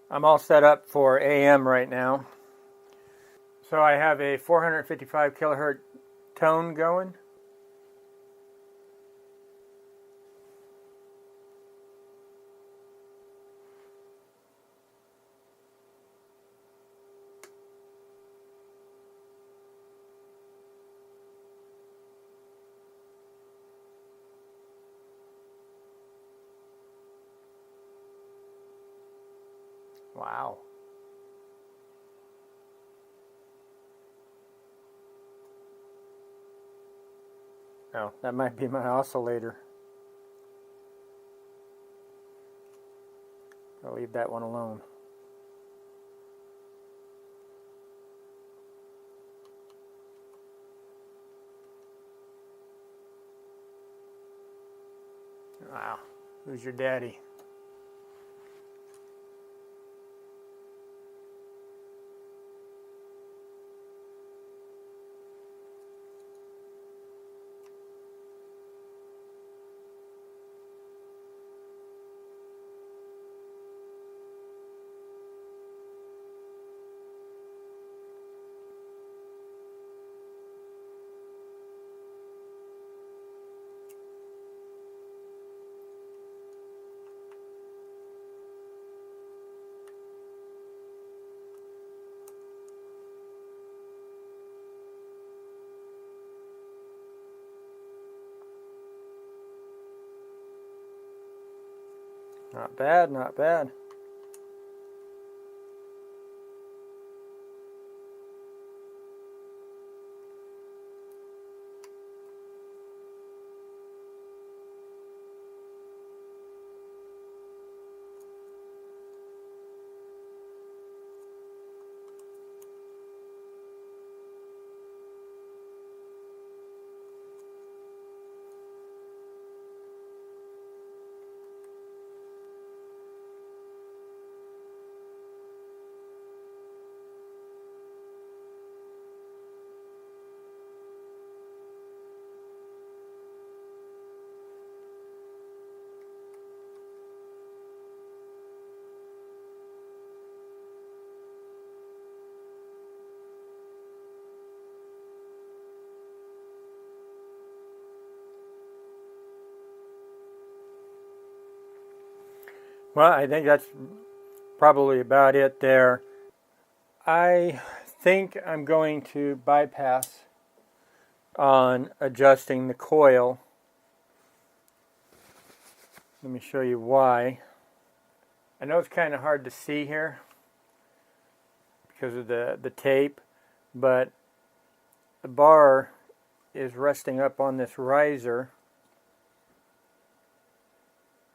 I'm all set up for AM right now. So I have a 455 kilohertz tone going. Wow. Oh, that might be my oscillator. I'll leave that one alone. Wow. Who's your daddy? Not bad, not bad. Well, I think that's probably about it there. I think I'm going to bypass on adjusting the coil. Let me show you why. I know it's kind of hard to see here because of the tape, but the bar is resting up on this riser,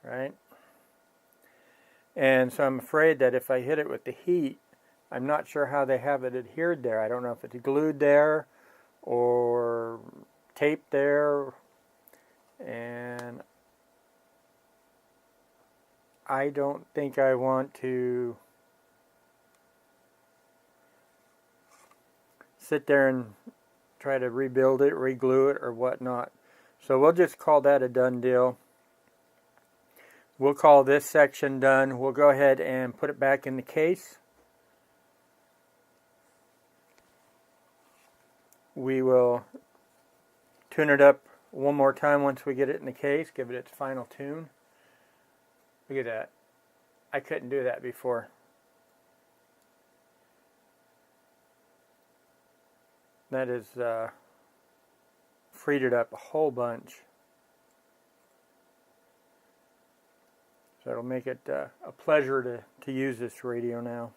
right? And so I'm afraid that if I hit it with the heat, I'm not sure how they have it adhered there. I don't know if it's glued there or taped there, and I don't think I want to sit there and try to rebuild it, re-glue it, or whatnot. So we'll just call that a done deal. We'll call this section done. We'll go ahead and put it back in the case. We will tune it up one more time once we get it in the case, give it its final tune. Look at that. I couldn't do that before. That has freed it up a whole bunch. So it'll make it a pleasure to use this radio now.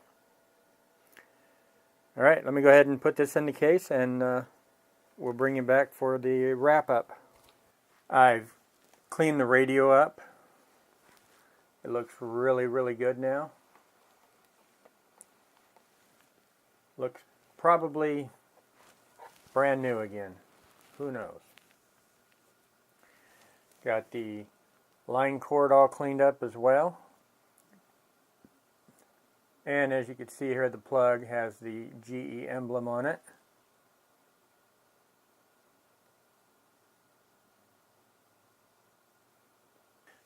All right, let me go ahead and put this in the case, and we'll bring you back for the wrap-up. I've cleaned the radio up. It looks really, really good now. Looks probably brand new again. Who knows? Got the line cord all cleaned up as well. And as you can see here, the plug has the GE emblem on it.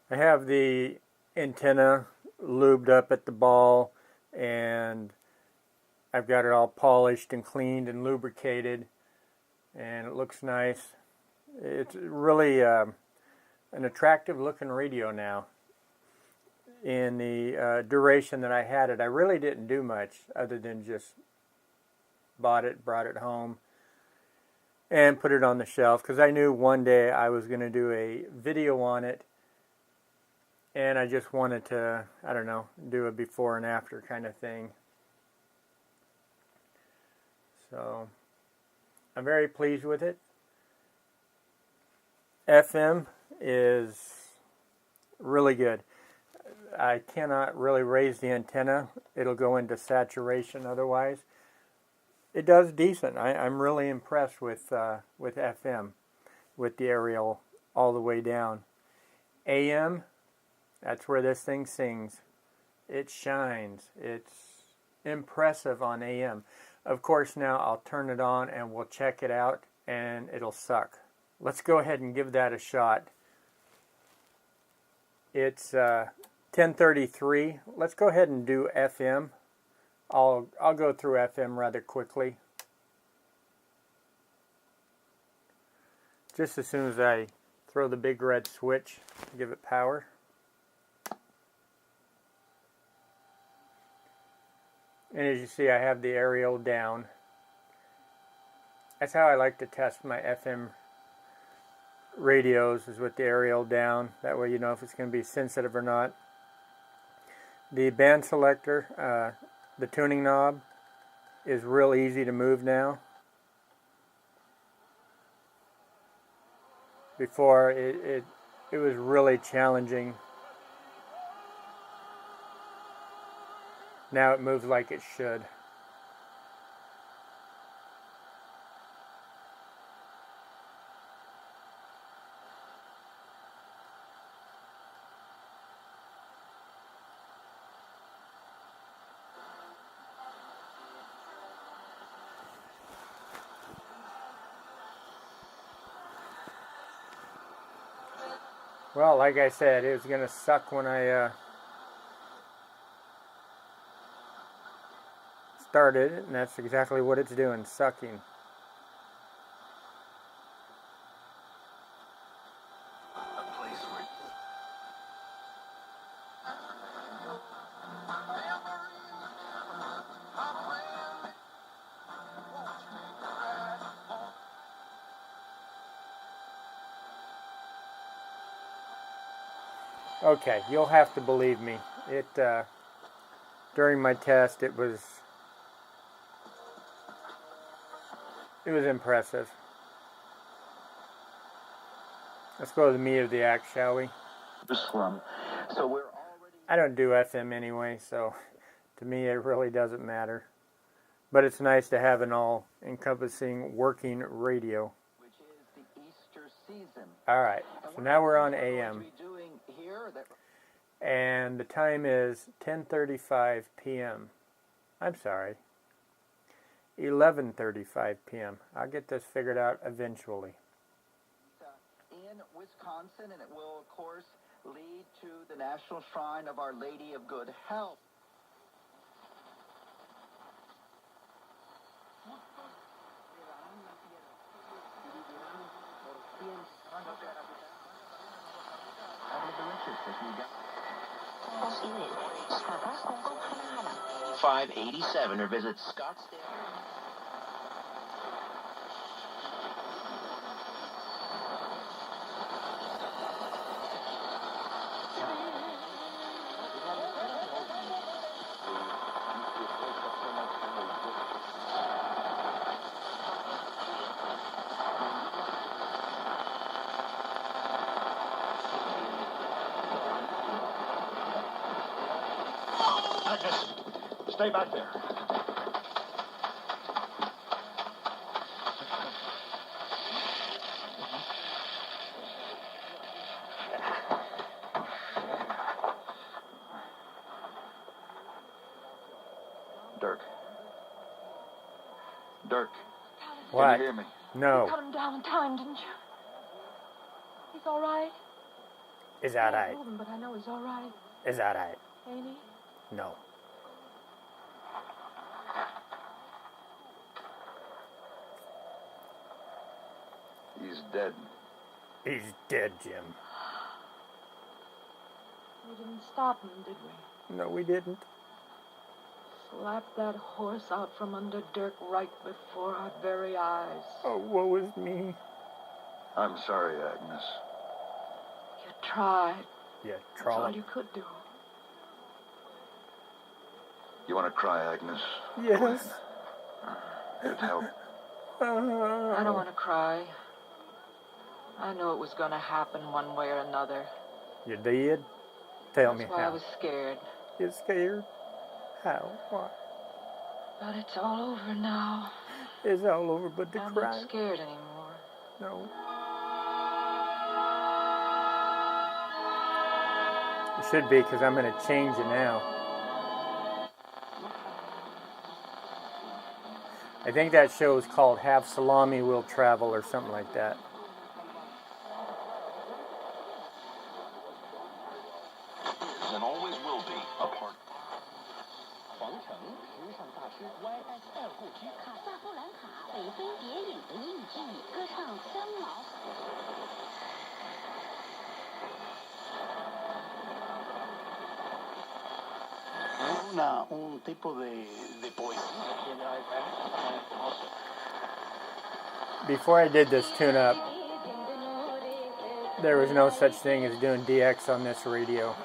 I have the antenna lubed up at the ball, and I've got it all polished and cleaned and lubricated, and it looks nice. It's really an attractive looking radio now. In the duration that I had it, I really didn't do much other than just bought it, brought it home, and put it on the shelf because I knew one day I was going to do a video on it, and I just wanted to, I don't know, do a before and after kind of thing. So I'm very pleased with it. FM is really good. I cannot really raise the antenna. It'll go into saturation otherwise. It does decent. I'm really impressed with FM, with the aerial all the way down. AM, that's where this thing sings. It shines. It's impressive on AM. Of course, now I'll turn it on and we'll check it out, and it'll suck. Let's go ahead and give that a shot. It's 10:33. Let's go ahead and do FM. I'll go through FM rather quickly. Just as soon as I throw the big red switch to give it power. And as you see, I have the aerial down. That's how I like to test my FM radios, is with the aerial down. That way you know if it's going to be sensitive or not. The band selector, the tuning knob, is real easy to move now. Before it was really challenging. Now it moves like it should. Well, like I said, it was going to suck when I started it, and that's exactly what it's doing, sucking. Okay, you'll have to believe me. It during my test, it was impressive. Let's go to the meat of the act, shall we? So we're I don't do FM anyway, so to me it really doesn't matter. But it's nice to have an all-encompassing working radio. Which is the Easter season. All right, so now we're on AM. And the time is 10:35 p.m. I'm sorry, 11:35 p.m. I'll get this figured out eventually. In Wisconsin, and it will, of course, lead to the National Shrine of Our Lady of Good Health. $587 or visit Scottsdale. Stay back there. Dirk. Dirk. What? Can you hear me? No. You cut him down in time, didn't you? He's all right. Is that right? I told him, but I know he's all right. Is that right? Ain't he? No. He's dead. He's dead, Jim. We didn't stop him, did we? No, we didn't. Slapped that horse out from under Dirk right before our very eyes. Oh, woe is me. I'm sorry, Agnes. You tried. Yeah, That's all trollop. you could do. You want to cry, Agnes? Yes. It'd help. I don't want to cry. I knew it was going to happen one way or another. You did? Tell me That's why I how. was scared. You're scared? How? Why? But it's all over now. It's all over but the I'm cry. not scared anymore. No. It should be, because I'm going to change it now. I think that show is called Have Salami Will Travel or something like that. And always will be a part. 皇城时尚大师 YSL 故居卡萨布兰卡北非谍影的印记，歌唱香茅。Un tipo de poesía. Before I did this tune-up, there was no such thing as doing DX on this radio.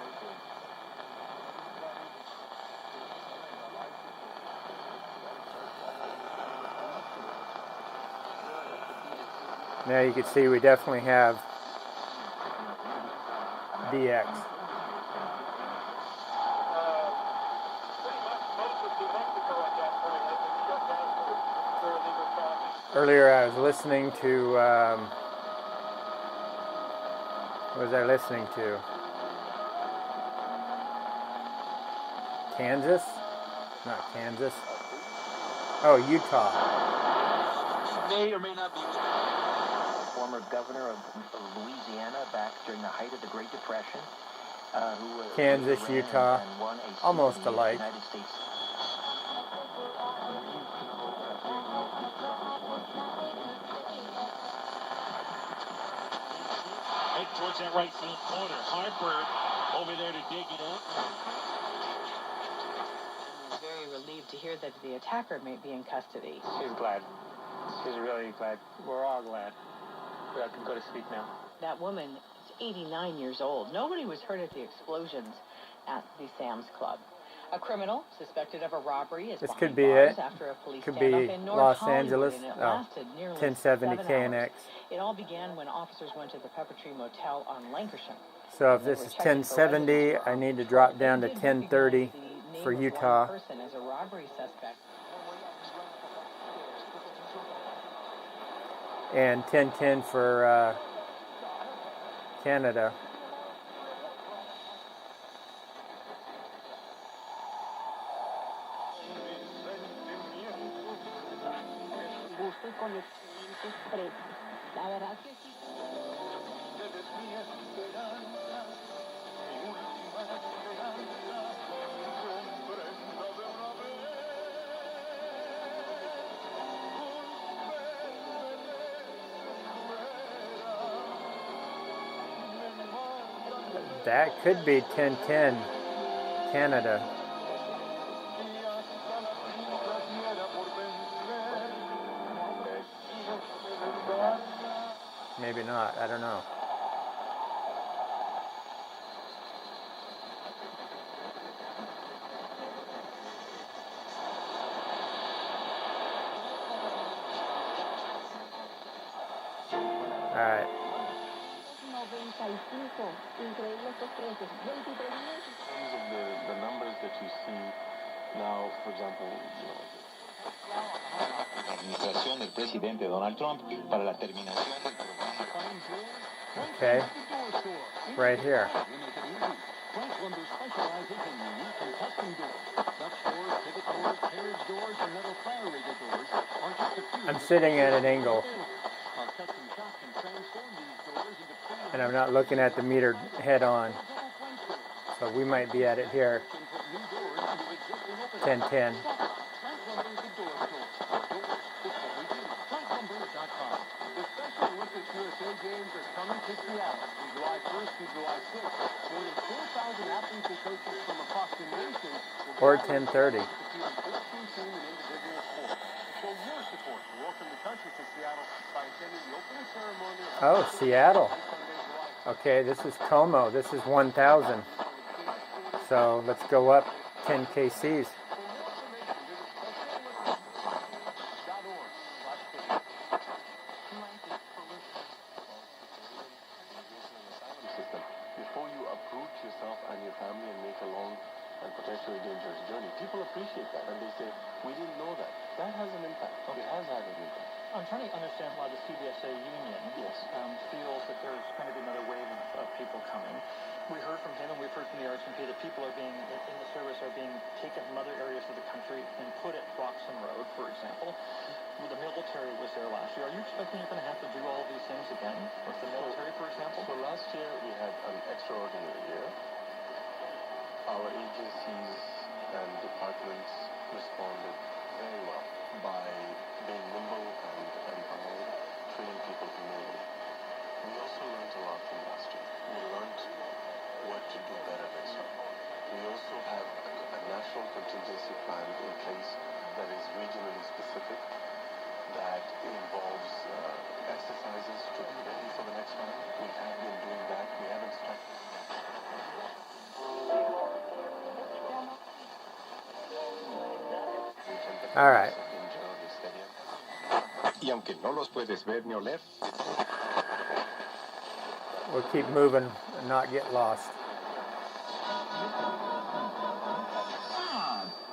Now you can see we definitely have DX. Earlier I was listening to, what was I listening to? Kansas? Not Kansas. Oh, Utah. May or may not be. Former governor of Louisiana back during the height of the Great Depression. Kansas, Utah, almost alike. Right towards that right field corner. Harper over there to dig it up. Very relieved to hear that the attacker may be in custody. She's glad. She's really glad. We're all glad. We can go to sleep now. That woman is 89 years old. Nobody was hurt at the explosions at the Sam's Club. A criminal suspected of a robbery is This behind could be bars it. after a police Could standoff be in North Los Hollywood, Angeles. and it Oh, lasted nearly 1070 7 KNX. hours. It all began when officers went to the Peppertree Motel on Lancashire. So if this is 1070, I need to drop down to 1030 for Utah. Person as a robbery suspect. And 1010 for Canada. Gusto y conocimiento expreso. La verdad que sí. That could be 1010 Canada. Maybe not, I don't know. Alright. 95. Increíble estos precios. 23 meses. The numbers that you see now, for example, La administración del presidente Donald Trump para la terminación del programa. Okay. Right here. I'm sitting at an angle. And I'm not looking at the meter head on. So we might be at it here. 1010. CBSA games are coming to Seattle from July 1st to July 6th. More than 4,000 athletes and coaches from across the nation Or 10:30. compete in 15 team and individual sports. Show your support to welcome the country to Seattle by attending the opening ceremony of Oh, Seattle. Okay, this is Como. This is 1,000. So let's go up 10 kcs. Before you uproot yourself and your family and make a long and potentially dangerous journey, people appreciate that and they say, we didn't know that. That has an impact. It has had an impact. I'm trying to understand why the CBSA union feels that there's going to be another wave of people coming. We heard from him and we've heard from the RSMP that people are being, in the service, are being taken from other areas of the country and put at Roxham Road, for example. The military was there last year. Are you expecting you're going to have to do all of these things again with the military, for example? So last year we had an extraordinary year. Our agencies and departments responded very well by being nimble and by training people to move. We also learned a lot from last year. We learned what to do better next time. We also have a national contingency plan in place that is regionally specific, that involves exercises to be ready for the next time. We have been doing that. We haven't stopped. All right. Y aunque no los puedes ver ni oler, We'll keep moving and not get lost.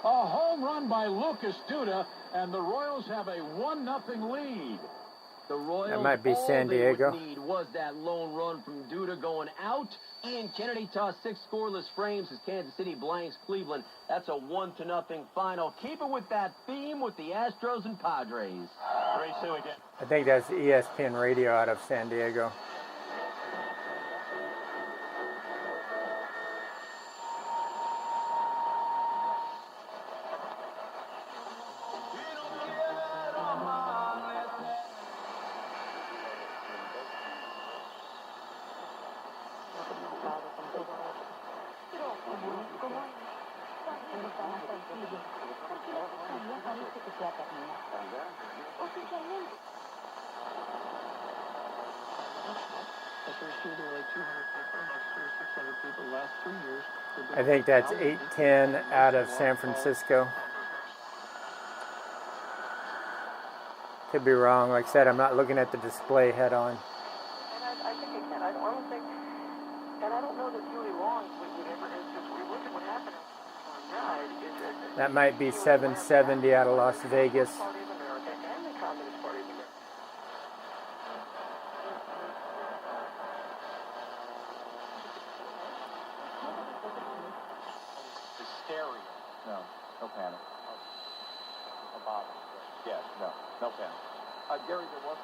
A home run by Lucas Duda, and the Royals have a 1-0 lead. The Royals, That might be San Diego. all they would need was that lone run from Duda going out. Ian Kennedy tossed 6 scoreless frames as Kansas City blanks Cleveland. That's a 1-0 final. Keep it with that theme with the Astros and Padres. Ray Sue again. I think that's ESPN Radio out of San Diego. I think that's 810 out of San Francisco. Could be wrong. Like I said, I'm not looking at the display head on. And I think it can. I don't think, and I don't know that's really wrong. Whatever it is, just we look at what happened. That might be 770 out of Las Vegas. Party of America and the Communist Party of America. Hysteria. No panic. About it. Yes, no panic. Gary, there was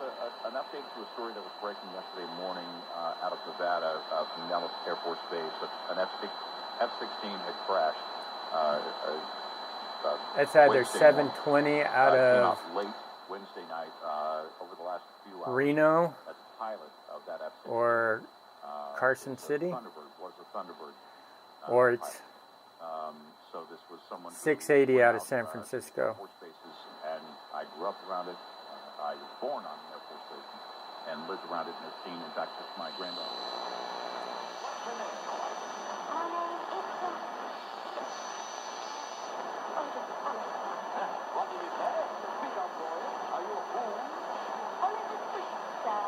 an update to a story that was breaking yesterday morning out of Nevada from Nellis Air Force Base, that an F-16 had crashed. That's either Wednesday 720 out of late Wednesday night over the last few hours. Reno That's the pilot of that F-16. or Carson City, Thunderbird was a Thunderbird. or it's So this was someone 680 out of San Francisco. Air Force bases, and I grew up around it. I was born on the Air Force Station and lived around it and have seen, in fact, with my granddaughter. What did you say? Speak up, boy. Are you a fool? Only the street, sir.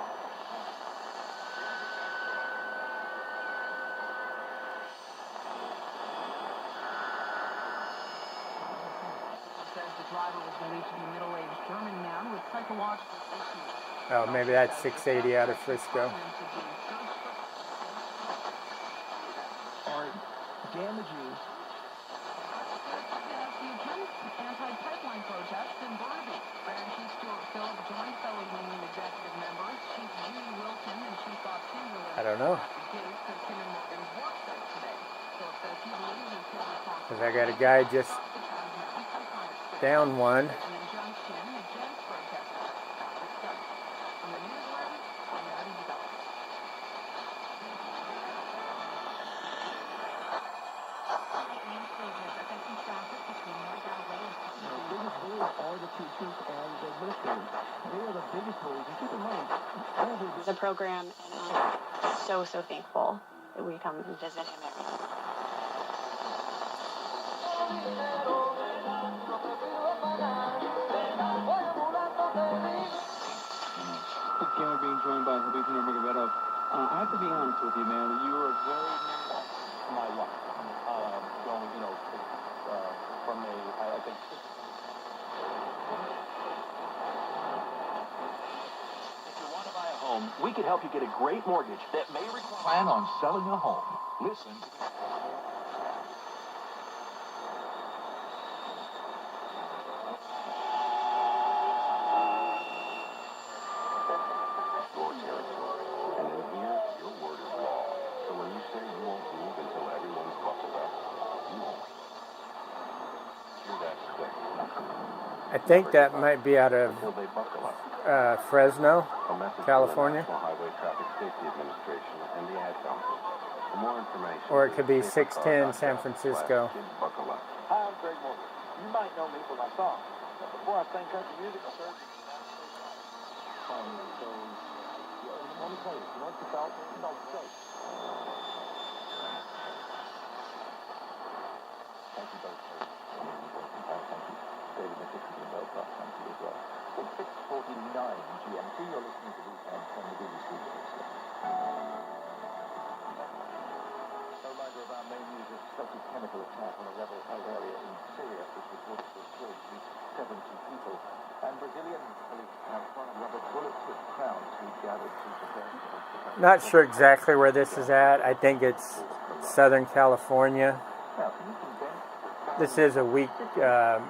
Says the driver was believed to be a middle-aged German man with psychological issues. Oh, maybe that's 680 out of Frisco. Are damaging. Anti-pipeline protests in Burnaby. Grand Chief Stuart Phillips joined fellow union executive members, Chief Judy Wilson and Chief Bob Timberlake. I don't know. Gates of Kinder Morgan's work site today. Phillips says he believes it's his responsibility. Because I got a guy just down one. An injunction against protesters. From the newsroom, I'm Abby. are the teachers and the administrators. They are the biggest bullies. And keep in mind, the program, and I'm so thankful that we come and visit him every day. Gary being joined by Habib Nurmagomedov. I have to be honest with you, man. You are very my life. Going, from I think. If you want to buy a home, we could help you get a great mortgage that may require. Plan on selling a home. Listen. Your territory. And in here, your word is law. So when you say you won't move until everyone's buckled up, you won't. Hear that click. I think that might be out of Until they buckle up. Fresno, A message California. from the National Highway Traffic Safety Administration and the Ad Council. For more information, Or it could be visit 610 San safercar.gov/buckle Francisco. up. Hi, I'm Greg Morgan. You might know me from my song. But before I sang country music, I served in the United States Army. So, let me tell you, what you felt safe. Thank you both. Thank you. David Nicholson and Belfast, thank you as well. It's 6:49 GMT. You're listening to Weekend from the BBC News. A reminder of our main news: a suspected chemical attack on a rebel-held area in Syria, which reported to have killed at least 70 people. And Brazilian police have found rubber bullet-tipped crowds who gathered to protest. Not sure exactly where this is at. I think it's Southern California. Now, can you convince This is a weak and turn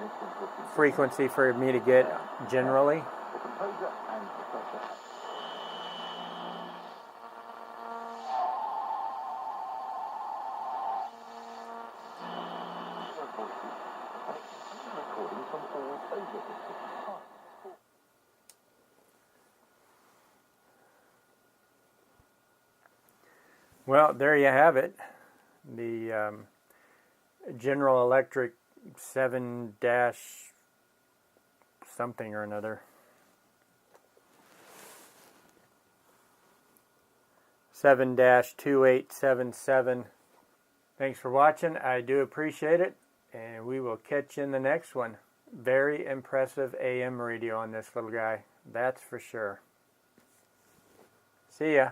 it into a frequency for me to get generally. the composer and the pressure. Recording from all over the city. Well, there you have it. The General Electric 7- something or another. 7-2877. Thanks for watching. I do appreciate it. And we will catch you in the next one. Very impressive AM radio on this little guy. That's for sure. See ya.